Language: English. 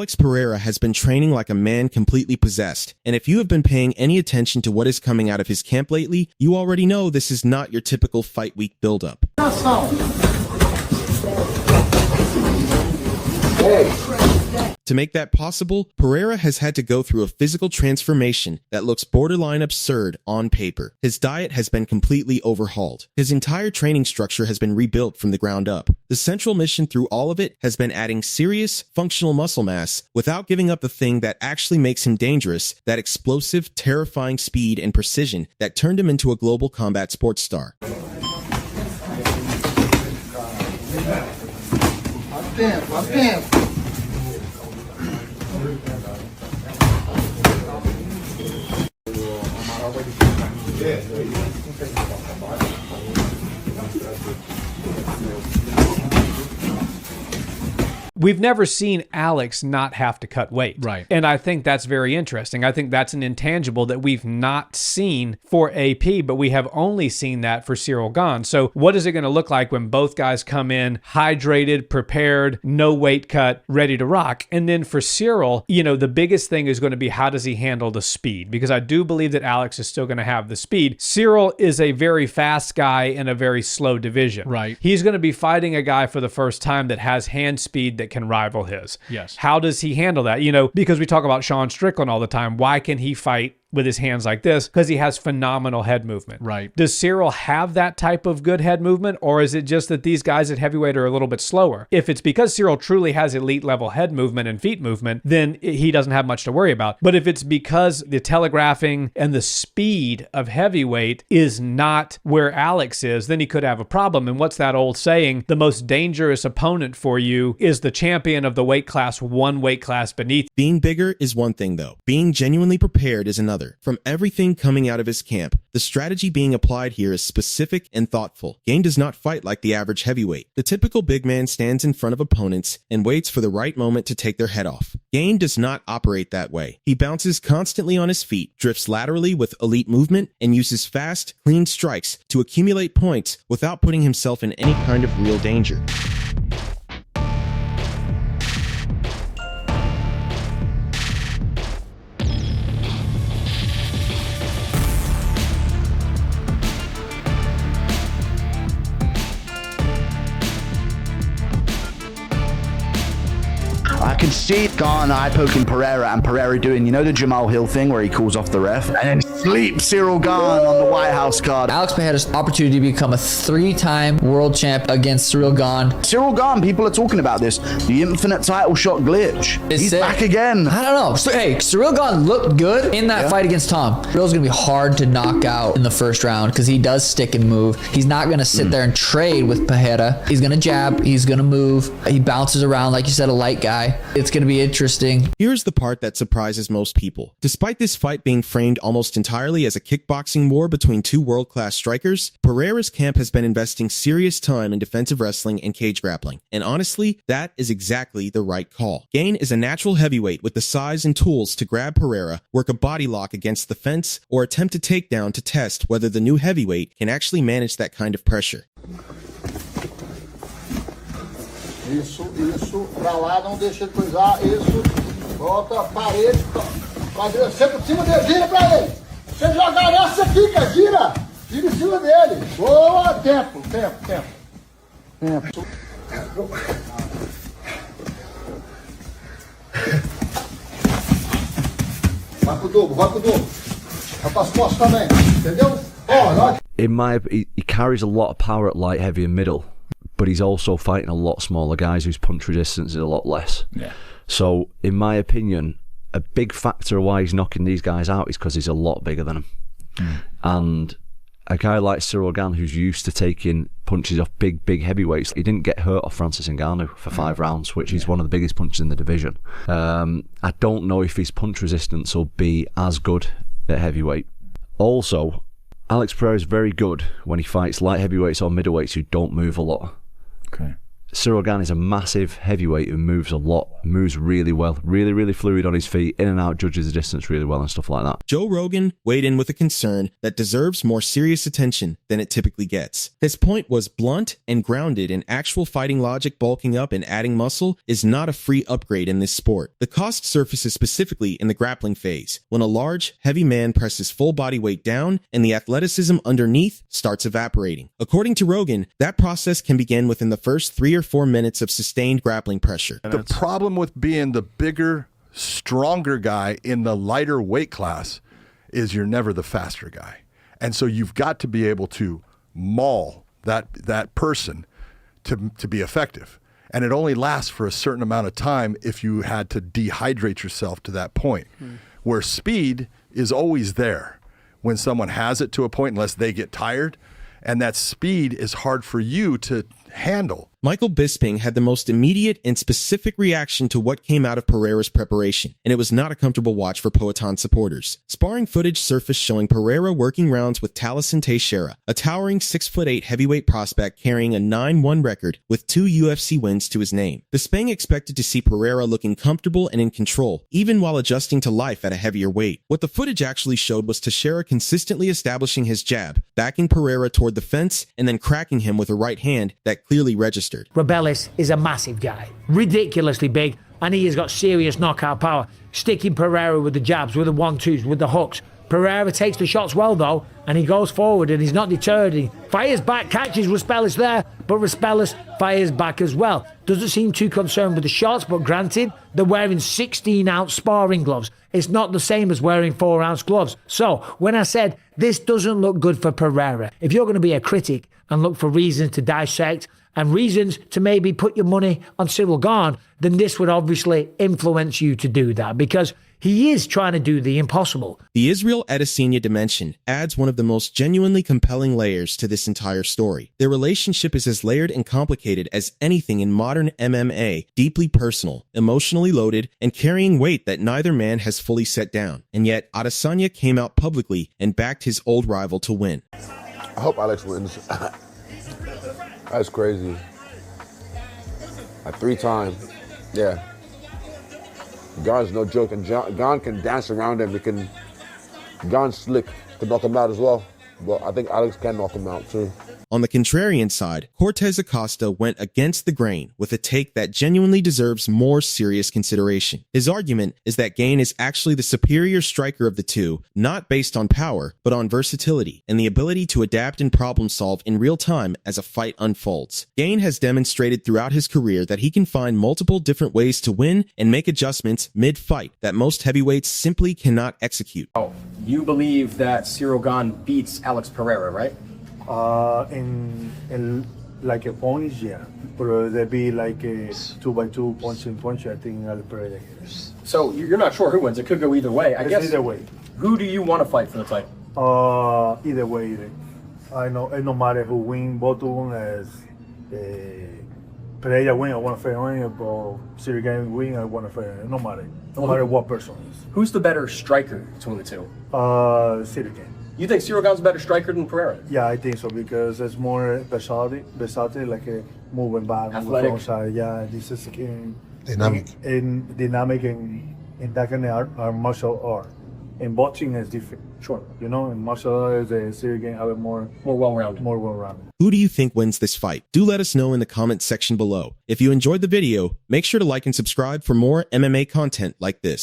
Alex Pereira has been training like a man completely possessed, and if you have been paying any attention to what is coming out of his camp lately, you already know this is not your typical fight week buildup. To make that possible, Pereira has had to go through a physical transformation that looks borderline absurd on paper. His diet has been completely overhauled. His entire training structure has been rebuilt from the ground up. The central mission through all of it has been adding serious, functional muscle mass without giving up the thing that actually makes him dangerous, that explosive, terrifying speed and precision that turned him into a global combat sports star. We've never seen Alex not have to cut weight. Right. And I think that's very interesting. I think that's an intangible that we've not seen for AP, but we have only seen that for Ciryl Gane. So what is it going to look like when both guys come in hydrated, prepared, no weight cut, ready to rock? And then for Ciryl, you know, the biggest thing is going to be how does he handle the speed? Because I do believe that Alex is still going to have the speed. Ciryl is a very fast guy in a very slow division. Right. He's going to be fighting a guy for the first time that has hand speed that can rival his. Yes. How does he handle that? You know, because we talk about Sean Strickland all the time. Why can he fight with his hands like this? Because he has phenomenal head movement. Right. Does Ciryl have that type of good head movement, or is it just that these guys at heavyweight are a little bit slower? If it's because Ciryl truly has elite level head movement and feet movement, then he doesn't have much to worry about. But if it's because the telegraphing and the speed of heavyweight is not where Alex is, then he could have a problem. And what's that old saying? The most dangerous opponent for you is the champion of the weight class one weight class beneath. Being bigger is one thing though. Being genuinely prepared is another. From everything coming out of his camp, the strategy being applied here is specific and thoughtful. Gane does not fight like the average heavyweight. The typical big man stands in front of opponents and waits for the right moment to take their head off. Gane does not operate that way. He bounces constantly on his feet, drifts laterally with elite movement, and uses fast, clean strikes to accumulate points without putting himself in any kind of real danger. I can see Gane eye poking Pereira and Pereira doing, you know, the Jamal Hill thing where he calls off the ref and then sleeps Ciryl Gane on the White House card. Alex Pereira's opportunity to become a 3-time world champ against Ciryl Gane. Ciryl Gane, people are talking about this. The infinite title shot glitch. He's back again. I don't know. So, hey, Ciryl Gane looked good in that fight against Tom. Ciryl's going to be hard to knock out in the first round because he does stick and move. He's not going to sit there and trade with Pereira. He's going to jab. He's going to move. He bounces around, like you said, a light guy. It's going to be interesting. Here's the part that surprises most people. Despite this fight being framed almost entirely as a kickboxing war between two world-class strikers, Pereira's camp has been investing serious time in defensive wrestling and cage grappling. And honestly, that is exactly the right call. Gane is a natural heavyweight with the size and tools to grab Pereira, work a body lock against the fence, or attempt a takedown to test whether the new heavyweight can actually manage that kind of pressure. Isso, pra lá, não deixa ele coisar, isso, volta a parede, senta por cima dele, gira pra ele, você jogar nessa, fica, gira em cima dele, boa, tempo, vai pro dobro, vai pras costas também, entendeu? He carries a lot of power at light, heavy and middle, but he's also fighting a lot smaller guys whose punch resistance is a lot less. Yeah. So, in my opinion, a big factor of why he's knocking these guys out is because he's a lot bigger than them. And a guy like Ciryl Gane, who's used to taking punches off big heavyweights, he didn't get hurt off Francis Ngannou for 5 rounds, which is one of the biggest punches in the division. I don't know if his punch resistance will be as good at heavyweight. Also, Alex Pereira is very good when he fights light heavyweights or middleweights who don't move a lot. Okay. Ciryl Gane is a massive heavyweight who moves a lot, moves really well, really fluid on his feet, in and out, judges the distance really well and stuff like that. Joe Rogan weighed in with a concern that deserves more serious attention than it typically gets. His point was blunt and grounded in actual fighting logic. Bulking up and adding muscle is not a free upgrade in this sport. The cost surfaces specifically in the grappling phase, when a large, heavy man presses full body weight down and the athleticism underneath starts evaporating. According to Rogan, that process can begin within the first 3 or 4 minutes of sustained grappling pressure. The problem with being the bigger, stronger guy in the lighter weight class is you're never the faster guy. And so you've got to be able to maul that person to be effective. And it only lasts for a certain amount of time if you had to dehydrate yourself to that point. Where speed is always there when someone has it to a point, unless they get tired. And that speed is hard for you to handle. Michael Bisping had the most immediate and specific reaction to what came out of Pereira's preparation, and it was not a comfortable watch for Poatan supporters. Sparring footage surfaced showing Pereira working rounds with Taliesin Teixeira, a towering 6'8" heavyweight prospect carrying a 9-1 record with 2 UFC wins to his name. Bisping expected to see Pereira looking comfortable and in control, even while adjusting to life at a heavier weight. What the footage actually showed was Teixeira consistently establishing his jab, backing Pereira toward the fence, and then cracking him with a right hand that clearly registered. Rebellis is a massive guy, ridiculously big, and he has got serious knockout power, sticking Pereira with the jabs, with the 1-2s, with the hooks. Pereira takes the shots well though, and he goes forward and he's not deterred. He fires back, catches Respellis there, but Respellis fires back as well. Doesn't seem too concerned with the shots, but granted, they're wearing 16-ounce sparring gloves. It's not the same as wearing 4-ounce gloves. So, when I said this doesn't look good for Pereira, if you're going to be a critic and look for reasons to dissect and reasons to maybe put your money on Ciryl Gane, then this would obviously influence you to do that, because he is trying to do the impossible. The Israel Adesanya dimension adds one of the most genuinely compelling layers to this entire story. Their relationship is as layered and complicated as anything in modern MMA, deeply personal, emotionally loaded, and carrying weight that neither man has fully set down. And yet, Adesanya came out publicly and backed his old rival to win. I hope Alex wins. That's crazy. Like 3 times. Yeah. Gane's no joke, and Gane can dance around him. Gane's slick to knock him out as well. But I think Alex can knock him out too. On the contrarian side, Cortez Acosta went against the grain with a take that genuinely deserves more serious consideration. His argument is that Gane is actually the superior striker of the two, not based on power, but on versatility and the ability to adapt and problem solve in real time as a fight unfolds. Gane has demonstrated throughout his career that he can find multiple different ways to win and make adjustments mid-fight that most heavyweights simply cannot execute. Oh, you believe that Ciryl Gane beats Alex Pereira, right? In like a points, yeah. But there'd be like a 2x2 punch. I think Alex Pereira gets. So you're not sure who wins. It could go either way. I guess either way. Who do you want to fight for the title? Either way. I know it no matter who win. Both of them as Pereira win, I want to fight him. But Ciryl Gane win, I want to fight him. No matter what person is. Who's the better striker between the two? Ciryl Gane. You think Ciryl Gane's a better striker than Pereira? Yeah, I think so, because it's more versatility, like a moving back, moving front side. Yeah, this is dynamic and that kind of martial art. In boxing is different. Sure. You know, in martial art, the Ciryl Gane have it more well-rounded. Who do you think wins this fight? Do let us know in the comments section below. If you enjoyed the video, make sure to like and subscribe for more MMA content like this.